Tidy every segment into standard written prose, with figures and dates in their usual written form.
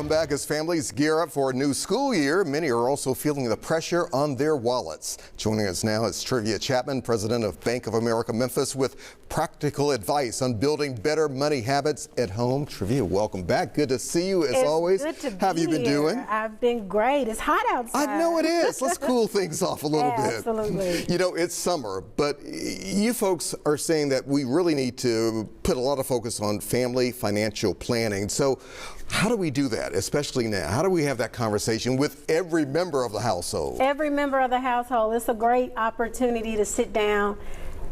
Welcome back. As families gear up for a new school year, many are also feeling the pressure on their wallets. Joining us now is Trivia Chapman, president of Bank of America Memphis, with practical advice on building better money habits at home. Trivia, welcome back. Good to see you as always. Good to be How have you been doing? I've been great. It's hot outside. I know it is. Let's cool things off a little bit. Absolutely. You know, it's summer, but you folks are saying that we really need to put a lot of focus on family financial planning. So how do we do that, especially now? How do we have that conversation with every member of the household? Every member of the household. It's a great opportunity to sit down,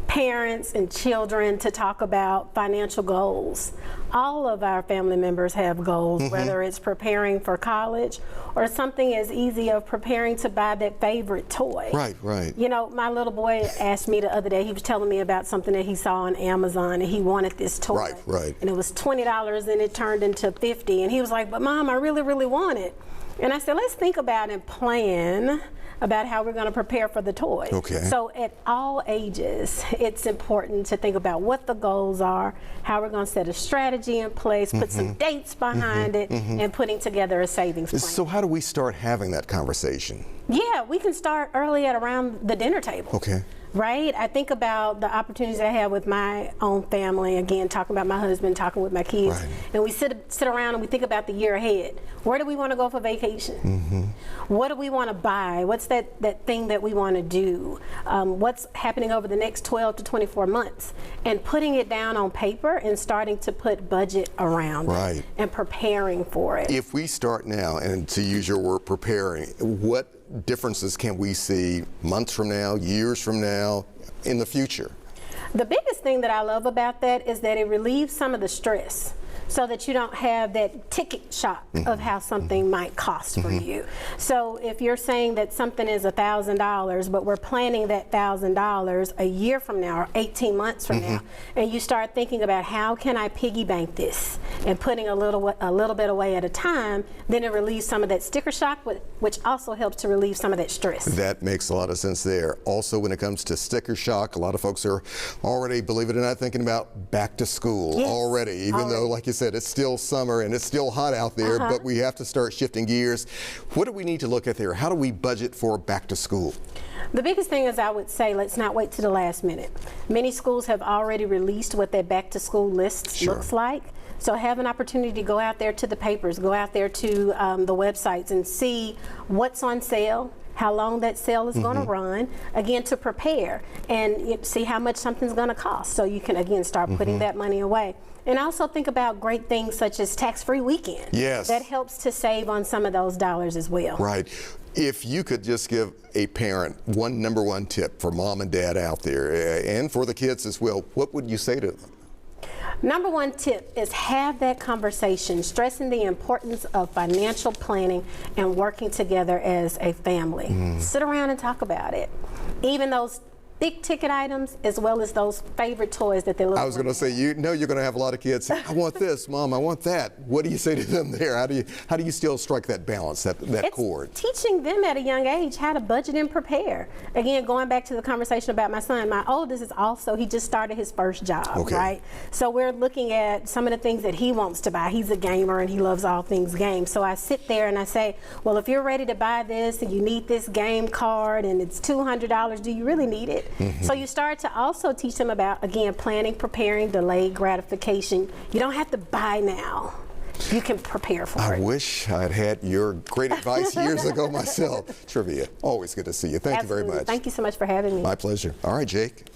parents and children, to talk about financial goals. All of our family members have goals, whether it's preparing for college or something as easy as preparing to buy that favorite toy. Right, right. You know, my little boy asked me the other day, he was telling me about something that he saw on Amazon, and he wanted this toy. Right, right. And it was $20 and it turned into $50. And he was like, but Mom, I really, really want it. And I said, let's think about and plan about how we're going to prepare for the toy. Okay. So at all ages, it's important to think about what the goals are, how we're going to set a strategy in place, put some dates behind it, and putting together a savings plan. So how do we start having that conversation? Yeah, we can start early at around the dinner table. Okay. Right? I think about the opportunities I have with my own family, again, talking about my husband, talking with my kids. Right. And we sit around and we think about the year ahead. Where do we want to go for vacation? What do we want to buy? What's that thing that we want to do? What's happening over the next 12 to 24 months? And putting it down on paper and starting to put budget around it and preparing for it. If we start now, and to use your word, preparing, what differences can we see months from now, years from now, in the future? The biggest thing that I love about that is that it relieves some of the stress, so that you don't have that ticket shock of how something might cost for you. So if you're saying that something is $1,000, but we're planning that $1,000 a year from now or 18 months from now, and you start thinking about how can I piggy bank this and putting a little bit away at a time, then it relieves some of that sticker shock, which also helps to relieve some of that stress. That makes a lot of sense there. Also, when it comes to sticker shock, a lot of folks are already, believe it or not, thinking about back to school already, even though, like you said, it's still summer and it's still hot out there, but we have to start shifting gears. What do we need to look at there? How do we budget for back to school? The biggest thing is, I would say, let's not wait to the last minute. Many schools have already released what their back to school list looks like. So have an opportunity to go out there to the papers, go out there to the websites and see what's on sale, how long that sale is going to run, again, to prepare and see how much something's going to cost, so you can, again, start putting that money away. And also think about great things such as tax-free weekend. Yes. That helps to save on some of those dollars as well. Right. If you could just give a parent number one tip for mom and dad out there, and for the kids as well, what would you say to them? Number one tip is have that conversation, stressing the importance of financial planning and working together as a family. Sit around and talk about it. Even those big ticket items, as well as those favorite toys that they look. I was going to say, you know, you're going to have a lot of kids say, I want this, Mom, I want that. What do you say to them there? How do you still strike that balance, that chord? Teaching them at a young age how to budget and prepare. Again, going back to the conversation about my son, my oldest is also, he just started his first job, right? So we're looking at some of the things that he wants to buy. He's a gamer and he loves all things games. So I sit there and I say, well, if you're ready to buy this and you need this game card and it's $200, do you really need it? So you start to also teach them about, again, planning, preparing, delayed gratification. You don't have to buy now. You can prepare for it. I wish I'd had your great advice years ago myself. Trivia, always good to see you. Thank you very much. Thank you so much for having me. My pleasure. All right, Jake.